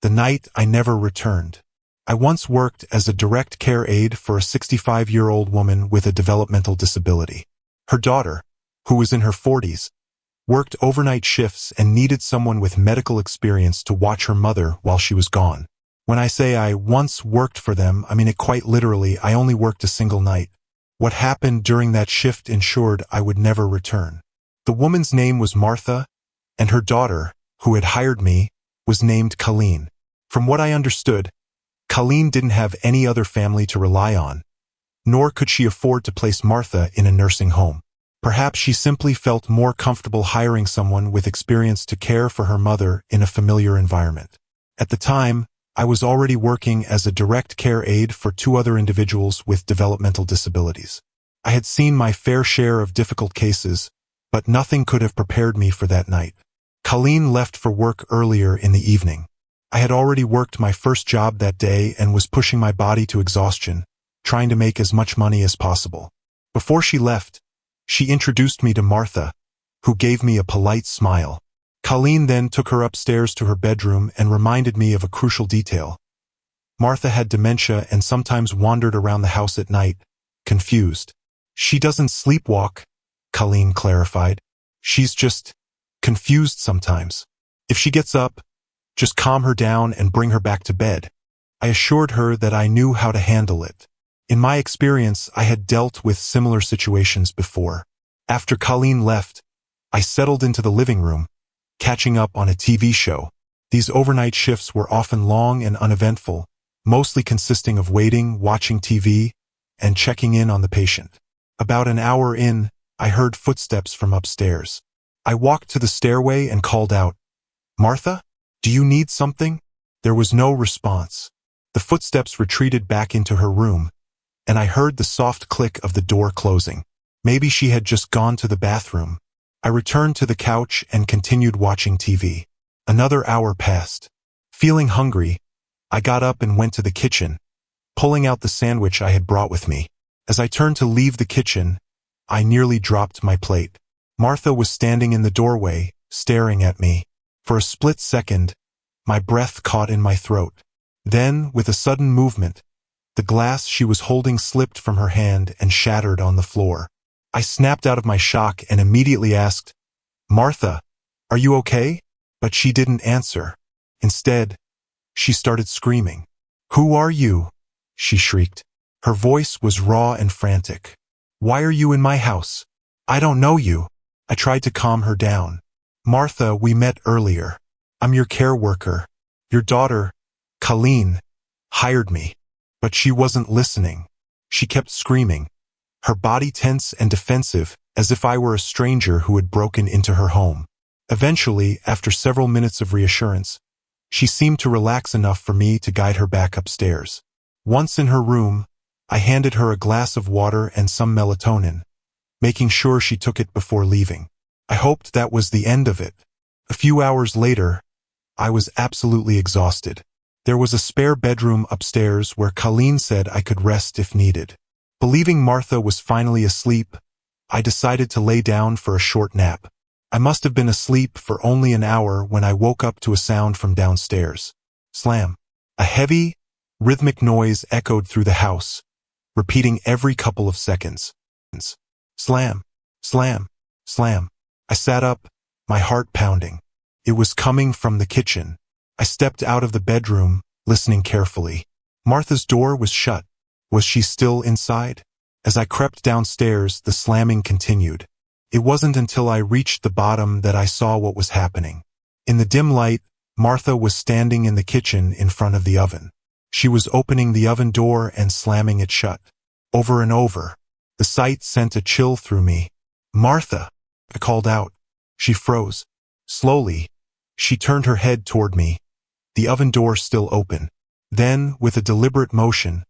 The night I never returned. I once worked as a direct care aide for a 65-year-old woman with a developmental disability. Her daughter, who was in her 40s, worked overnight shifts and needed someone with medical experience to watch her mother while she was gone. When I say I once worked for them, I mean it quite literally. I only worked a single night. What happened during that shift ensured I would never return. The woman's name was Martha, and her daughter, who had hired me, was named Colleen. From what I understood, Colleen didn't have any other family to rely on, nor could she afford to place Martha in a nursing home. Perhaps she simply felt more comfortable hiring someone with experience to care for her mother in a familiar environment. At the time, I was already working as a direct care aide for 2 other individuals with developmental disabilities. I had seen my fair share of difficult cases, but nothing could have prepared me for that night. Colleen left for work earlier in the evening. I had already worked my first job that day and was pushing my body to exhaustion, trying to make as much money as possible. Before she left, she introduced me to Martha, who gave me a polite smile. Colleen then took her upstairs to her bedroom and reminded me of a crucial detail. Martha had dementia and sometimes wandered around the house at night, confused. She doesn't sleepwalk, Colleen clarified. She's just confused sometimes. If she gets up, just calm her down and bring her back to bed. I assured her that I knew how to handle it. In my experience, I had dealt with similar situations before. After Colleen left, I settled into the living room, catching up on a TV show. These overnight shifts were often long and uneventful, mostly consisting of waiting, watching TV, and checking in on the patient. About an hour in, I heard footsteps from upstairs. I walked to the stairway and called out, "Martha? Do you need something?" There was no response. The footsteps retreated back into her room, and I heard the soft click of the door closing. Maybe she had just gone to the bathroom. I returned to the couch and continued watching TV. Another hour passed. Feeling hungry, I got up and went to the kitchen, pulling out the sandwich I had brought with me. As I turned to leave the kitchen, I nearly dropped my plate. Martha was standing in the doorway, staring at me. For a split second, my breath caught in my throat. Then, with a sudden movement, the glass she was holding slipped from her hand and shattered on the floor. I snapped out of my shock and immediately asked, "Martha, are you okay?" But she didn't answer. Instead, she started screaming. "Who are you?" she shrieked. Her voice was raw and frantic. "Why are you in my house? I don't know you." I tried to calm her down. "Martha, we met earlier. I'm your care worker. Your daughter, Colleen, hired me." But she wasn't listening. She kept screaming, her body tense and defensive, as if I were a stranger who had broken into her home. Eventually, after several minutes of reassurance, she seemed to relax enough for me to guide her back upstairs. Once in her room, I handed her a glass of water and some melatonin, making sure she took it before leaving. I hoped that was the end of it. A few hours later, I was absolutely exhausted. There was a spare bedroom upstairs where Colleen said I could rest if needed. Believing Martha was finally asleep, I decided to lay down for a short nap. I must have been asleep for only an hour when I woke up to a sound from downstairs. Slam. A heavy, rhythmic noise echoed through the house, repeating every couple of seconds. Slam, slam, slam. I sat up, my heart pounding. It was coming from the kitchen. I stepped out of the bedroom, listening carefully. Martha's door was shut. Was she still inside? As I crept downstairs, the slamming continued. It wasn't until I reached the bottom that I saw what was happening. In the dim light, Martha was standing in the kitchen in front of the oven. She was opening the oven door and slamming it shut. Over and over. The sight sent a chill through me. "Martha!" I called out. She froze. Slowly, she turned her head toward me, the oven door still open. Then, with a deliberate motion,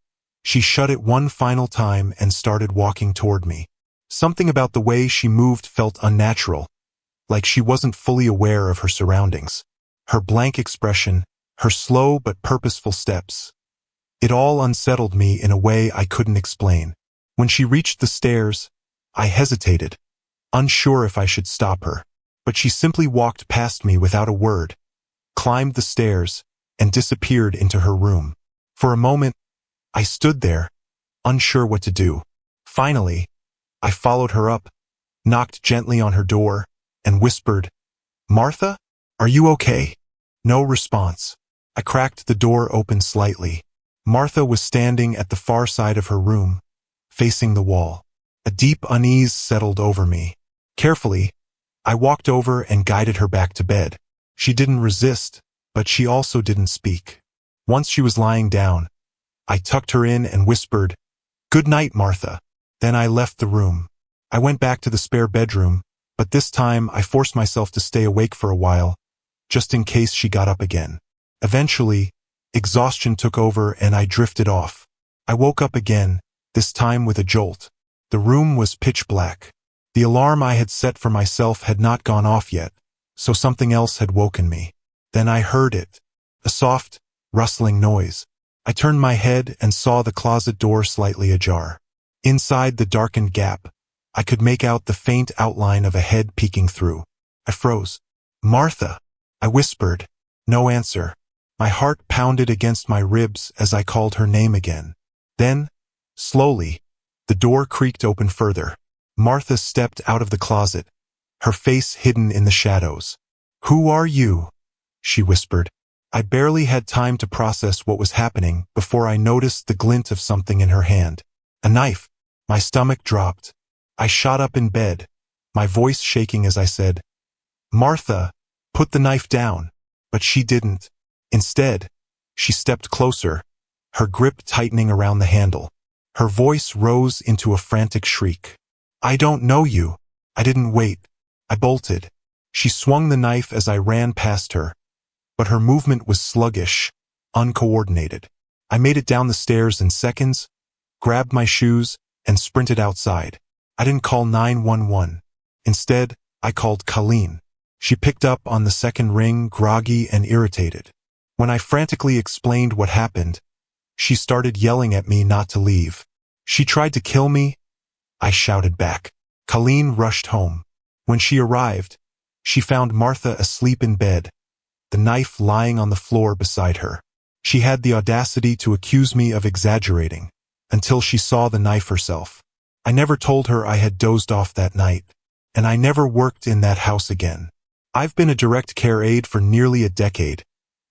she shut it one final time and started walking toward me. Something about the way she moved felt unnatural, like she wasn't fully aware of her surroundings. Her blank expression, her slow but purposeful steps. It all unsettled me in a way I couldn't explain. When she reached the stairs, I hesitated, unsure if I should stop her. But she simply walked past me without a word, climbed the stairs, and disappeared into her room. For a moment, I stood there, unsure what to do. Finally, I followed her up, knocked gently on her door, and whispered, "Martha, are you okay?" No response. I cracked the door open slightly. Martha was standing at the far side of her room, facing the wall. A deep unease settled over me. Carefully, I walked over and guided her back to bed. She didn't resist, but she also didn't speak. Once she was lying down, I tucked her in and whispered, "Good night, Martha." Then I left the room. I went back to the spare bedroom, but this time I forced myself to stay awake for a while, just in case she got up again. Eventually, exhaustion took over and I drifted off. I woke up again, this time with a jolt. The room was pitch black. The alarm I had set for myself had not gone off yet, so something else had woken me. Then I heard it, a soft, rustling noise. I turned my head and saw the closet door slightly ajar. Inside the darkened gap, I could make out the faint outline of a head peeking through. I froze. "Martha," I whispered. No answer. My heart pounded against my ribs as I called her name again. Then, slowly, the door creaked open further. Martha stepped out of the closet, her face hidden in the shadows. "Who are you?" she whispered. I barely had time to process what was happening before I noticed the glint of something in her hand. A knife. My stomach dropped. I shot up in bed, my voice shaking as I said, "Martha, put the knife down." But she didn't. Instead, she stepped closer, her grip tightening around the handle. Her voice rose into a frantic shriek. "I don't know you." I didn't wait. I bolted. She swung the knife as I ran past her, but her movement was sluggish, uncoordinated. I made it down the stairs in seconds, grabbed my shoes, and sprinted outside. I didn't call 911. Instead, I called Colleen. She picked up on the second ring, groggy and irritated. When I frantically explained what happened, she started yelling at me not to leave. "She tried to kill me," I shouted back. Colleen rushed home. When she arrived, she found Martha asleep in bed, the knife lying on the floor beside her. She had the audacity to accuse me of exaggerating, until she saw the knife herself. I never told her I had dozed off that night, and I never worked in that house again. I've been a direct care aide for nearly a decade,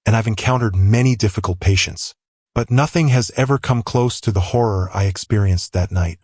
and I've encountered many difficult patients, but nothing has ever come close to the horror I experienced that night.